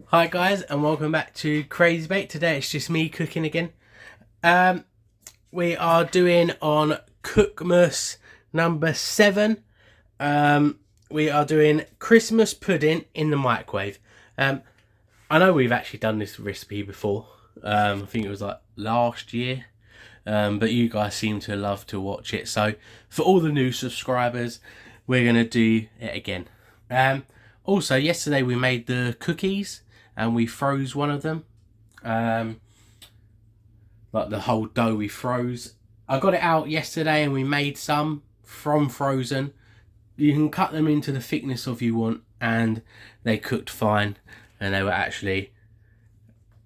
Hi guys, and welcome back to Crazy Bake. Today it's just me cooking again. We are doing on cookmas number 7. We are doing Christmas pudding in the microwave. I know we've actually done this recipe before. I think it was like last year. But you guys seem to love to watch it. So for all the new subscribers, we're going to do it again. Also, yesterday we made the cookies and we froze one of them. Like the whole dough we froze. I got it out yesterday and we made some from frozen. You can cut them into the thickness of you want, and they cooked fine, and they were actually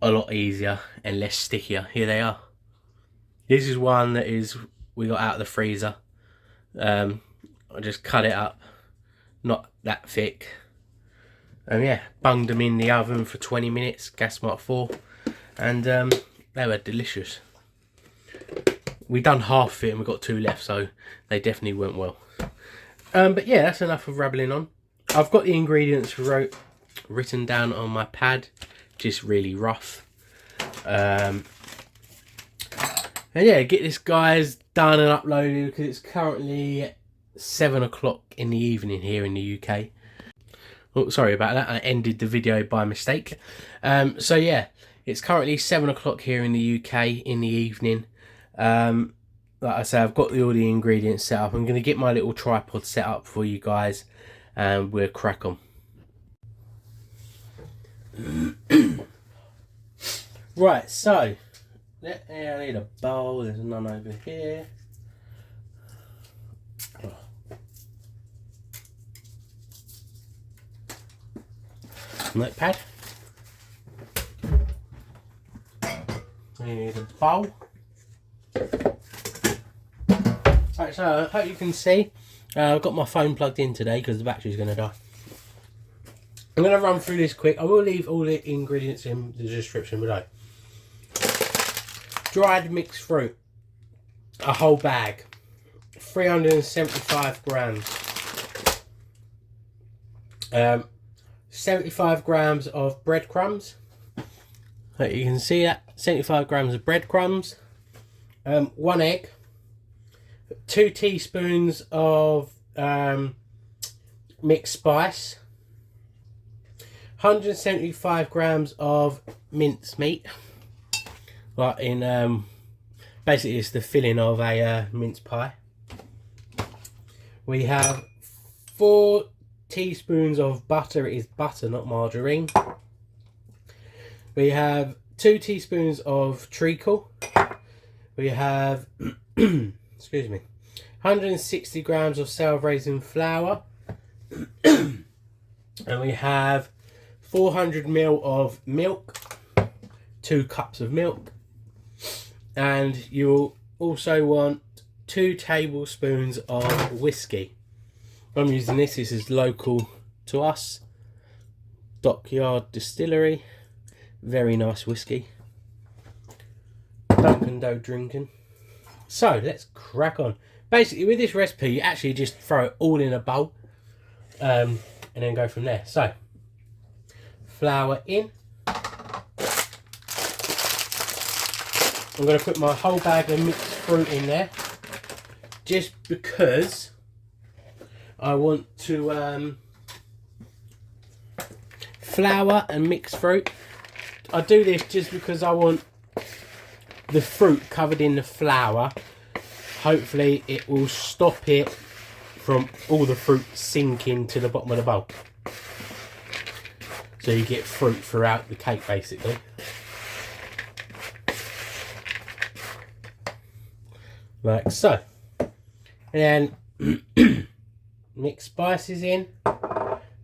a lot easier and less stickier. Here they are. This is one that we got out of the freezer. I just cut it up, not that thick. And yeah, bunged them in the oven for 20 minutes, gas mark 4, and they were delicious. We done half of it and we got 2 left, so they definitely went well. But yeah, that's enough of rambling on. I've got the ingredients written down on my pad, just really rough. And yeah, get this guys done and uploaded because it's currently 7 o'clock in the evening here in the UK. Oh, sorry about that. I ended the video by mistake. So yeah, it's currently 7 o'clock here in the UK in the evening. Like I say, I've got all the ingredients set up. I'm going to get my little tripod set up for you guys, and we'll crack on. Right, so I need a bowl. There's none over here. Notepad. I need a bowl. Right, so I hope you can see. I've got my phone plugged in today because the battery's going to die. I'm going to run through this quick. I will leave all the ingredients in the description below. Dried mixed fruit, a whole bag, 375 grams. 75 grams of breadcrumbs. So you can see that, 75 grams of breadcrumbs. 1 egg. 2 teaspoons of mixed spice. 175 grams of mincemeat. Like in, basically it's the filling of a mince pie. We have 4 teaspoons of butter. It is butter, not margarine. We have 2 teaspoons of treacle. We have excuse me, 160 grams of sour raisin flour. And we have 400 ml of milk, 2 cups of milk. And you'll also want 2 tablespoons of whiskey. I'm using this is local to us. Dockyard Distillery. Very nice whiskey. Dunkin' Dough drinking. So let's crack on. Basically with this recipe you actually just throw it all in a bowl. And then go from there. So flour in. I'm going to put my whole bag of mixed fruit in there. Just because I want to flour and mixed fruit. I do this just because I want the fruit covered in the flour. Hopefully it will stop it from all the fruit sinking to the bottom of the bowl. So you get fruit throughout the cake basically. Like so. And then mix spices in.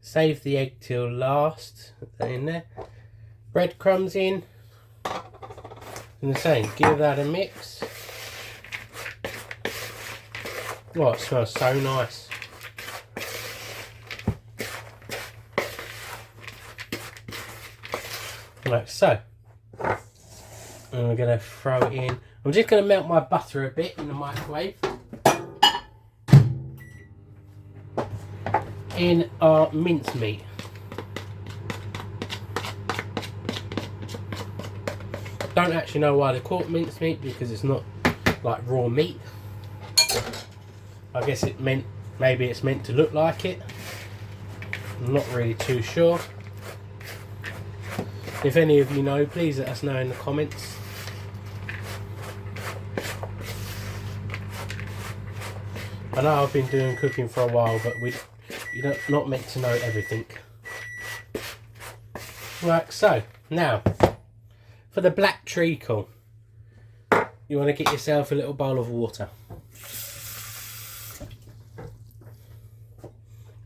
Save the egg till last. Put that in there. Breadcrumbs in. And the same. Give that a mix. Oh, it smells so nice. Like so. And we're going to throw it in. I'm just going to melt my butter a bit in the microwave. In our mincemeat. Don't actually know why they call it mincemeat, because it's not like raw meat. I guess maybe it's meant to look like it. I'm not really too sure. If any of you know, please let us know in the comments. I know I've been doing cooking for a while, but you're not meant to know everything. Right, so now for the black treacle, you want to get yourself a little bowl of water.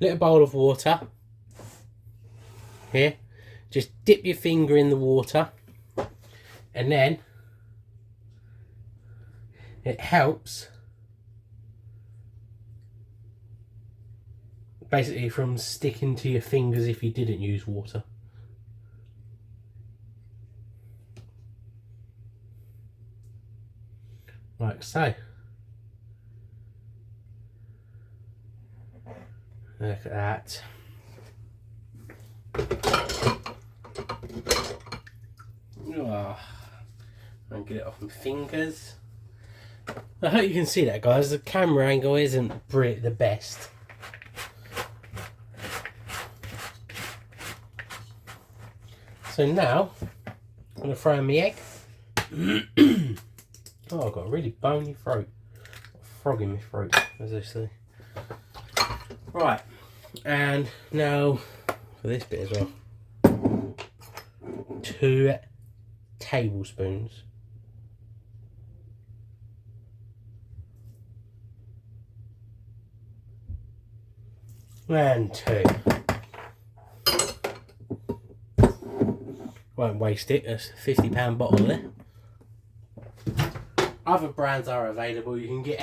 Little bowl of water. Here, just dip your finger in the water, and then it helps basically from sticking to your fingers if you didn't use water. Like so. Look at that. Oh, and get it off my fingers. I hope you can see that, guys. The camera angle isn't the best. So now I'm going to throw in my egg. Oh, I've got a really bony throat. Frog in my throat, as they say. Right, and now for this bit as well. 2 tablespoons. And 2. Won't waste it. That's a £50 bottle there. Other brands are available. You can get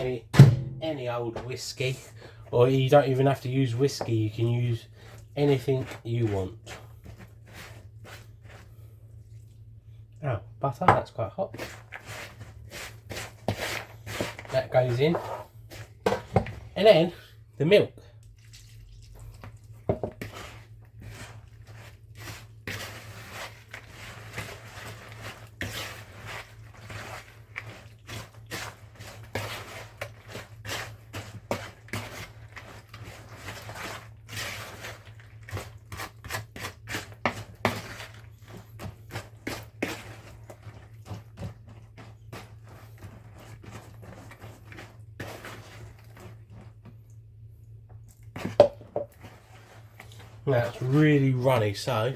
any old whiskey, or you don't even have to use whiskey. You can use anything you want. Oh, butter, that's quite hot. That goes in. And then the milk. Now it's really runny, so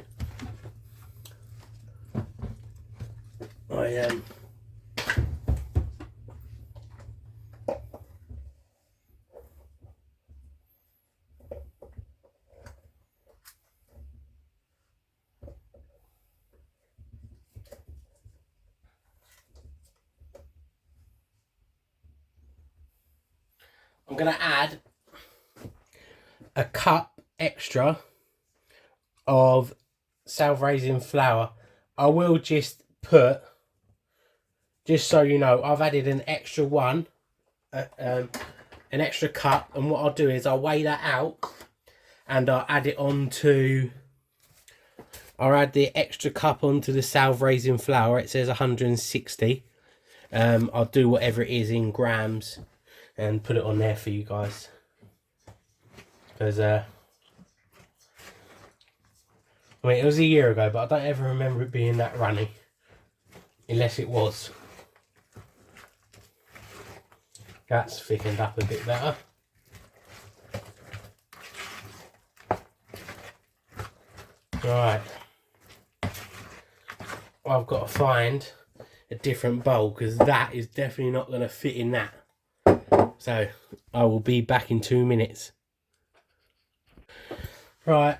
I'm going to add a cup extra of self-raising flour. I will just put, just so you know, I've added an extra an extra cup, and what I'll do is I'll weigh that out and I'll add it onto, I'll add the extra cup onto the self-raising flour. It says 160. I'll do whatever it is in grams and put it on there for you guys, because I mean, it was a year ago, but I don't ever remember it being that runny, unless it was. That's thickened up a bit better. Right, I've got to find a different bowl, because that is definitely not going to fit in that. So I will be back in 2 minutes. Right.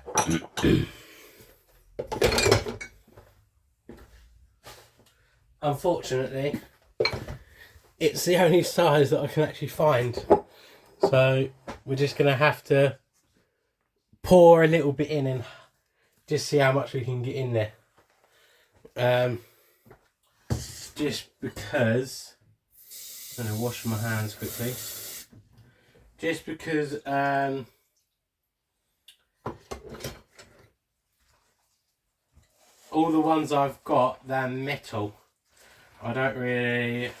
Unfortunately, it's the only size that I can actually find. So we're just going to have to pour a little bit in and just see how much we can get in there. Just because, I'm going to wash my hands quickly. Just because all the ones I've got, they're metal. I don't really...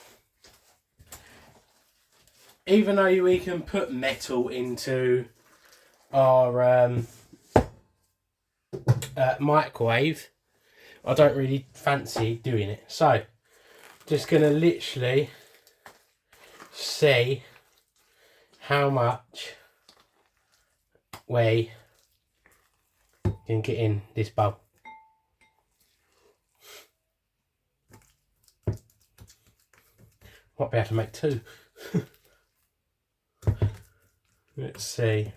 Even though we can put metal into our microwave, I don't really fancy doing it. So, just going to literally see how much we can get in this bowl. Might be able to make two. Let's see.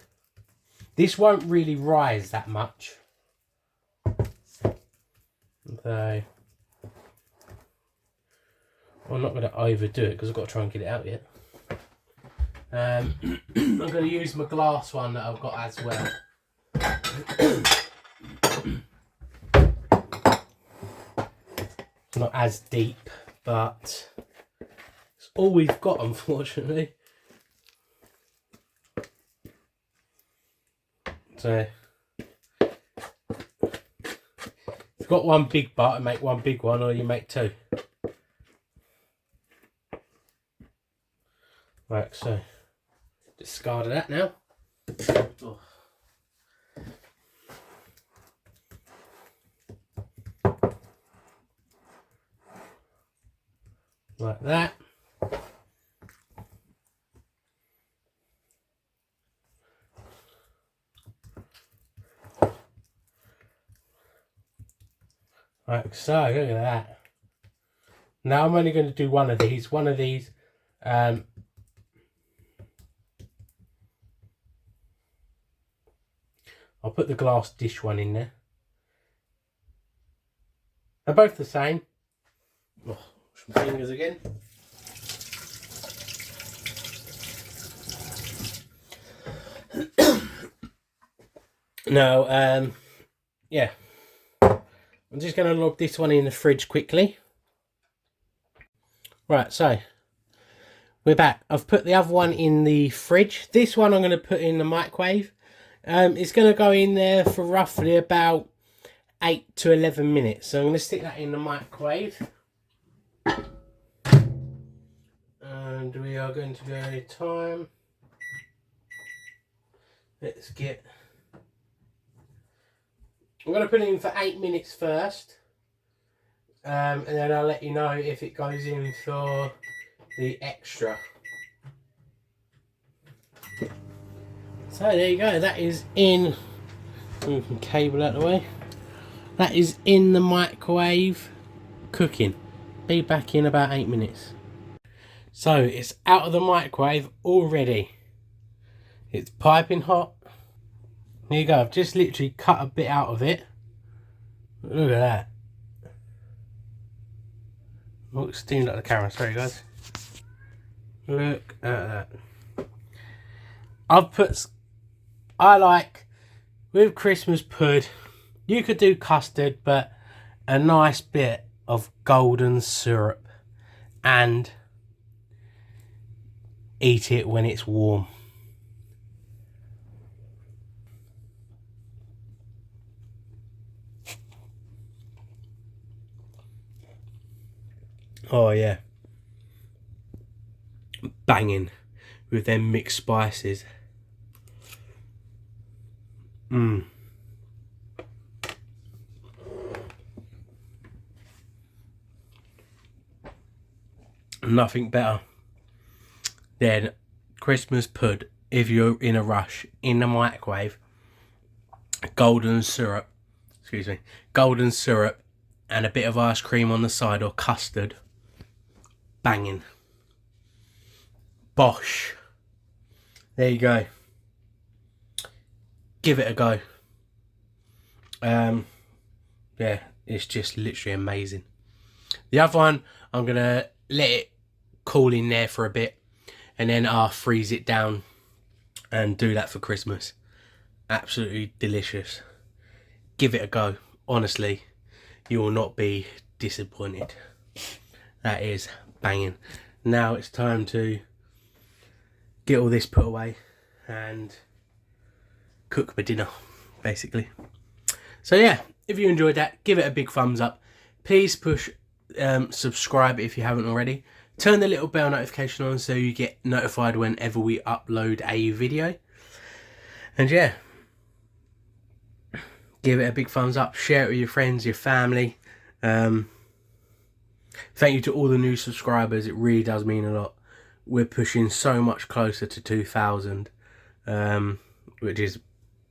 This won't really rise that much. So, I'm not going to overdo it because I've got to try and get it out yet. I'm going to use my glass one that I've got as well. It's not as deep, but it's all we've got, unfortunately. So, if you've got one big butt, make one big one, or you make two. Right, so discard of that now. Oh. Like that. Right, so look at that. Now I'm only going to do one of these. I'll put the glass dish one in there. They're both the same. Oh, wash my fingers again. Now, yeah. I'm just going to lob this one in the fridge quickly. Right, so we're back. I've put the other one in the fridge. This one I'm going to put in the microwave. It's going to go in there for roughly about 8 to 11 minutes. So I'm going to stick that in the microwave. And we are going to go time. Let's get... I'm going to put it in for 8 minutes first. And then I'll let you know if it goes in for the extra. So there you go, that is in, move the cable out of the way. That is in the microwave cooking. Be back in about 8 minutes. So it's out of the microwave already. It's piping hot. There you go, I've just literally cut a bit out of it. Look at that. Oh, it's steamed out of the camera, sorry guys. Look at that. I like, with Christmas pud, you could do custard, but a nice bit of golden syrup and eat it when it's warm. Oh yeah, banging with them mixed spices. Nothing better than Christmas pud if you're in a rush in the microwave. Golden syrup and a bit of ice cream on the side or custard. Banging. Bosh. There you go. Give it a go. Yeah, it's just literally amazing. The other one, I'm going to let it cool in there for a bit and then I'll freeze it down and do that for Christmas. Absolutely delicious. Give it a go. Honestly, you will not be disappointed. That is banging. Now it's time to get all this put away and cook my dinner, basically. So yeah, if you enjoyed that, give it a big thumbs up. Please push subscribe if you haven't already. Turn the little bell notification on so you get notified whenever we upload a video. And yeah, give it a big thumbs up, share it with your friends, your family. Thank you to all the new subscribers, it really does mean a lot. We're pushing so much closer to 2,000, which is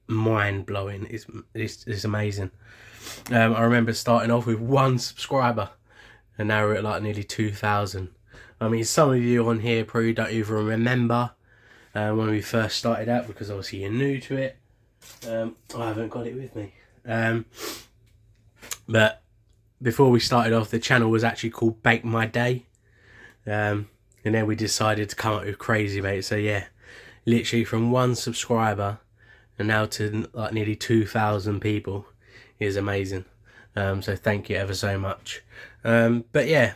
mind-blowing. It's amazing. I remember starting off with 1 subscriber, and now we're at like nearly 2,000. I mean, some of you on here probably don't even remember when we first started out, because obviously you're new to it. I haven't got it with me. But before we started off, the channel was actually called Bake My Day. And then we decided to come up with Crazy Mate. So yeah, literally from 1 subscriber and now to like nearly 2,000 people is amazing. So thank you ever so much. But yeah,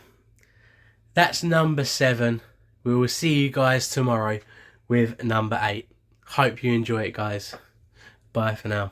that's number 7. We will see you guys tomorrow with number 8. Hope you enjoy it, guys. Bye for now.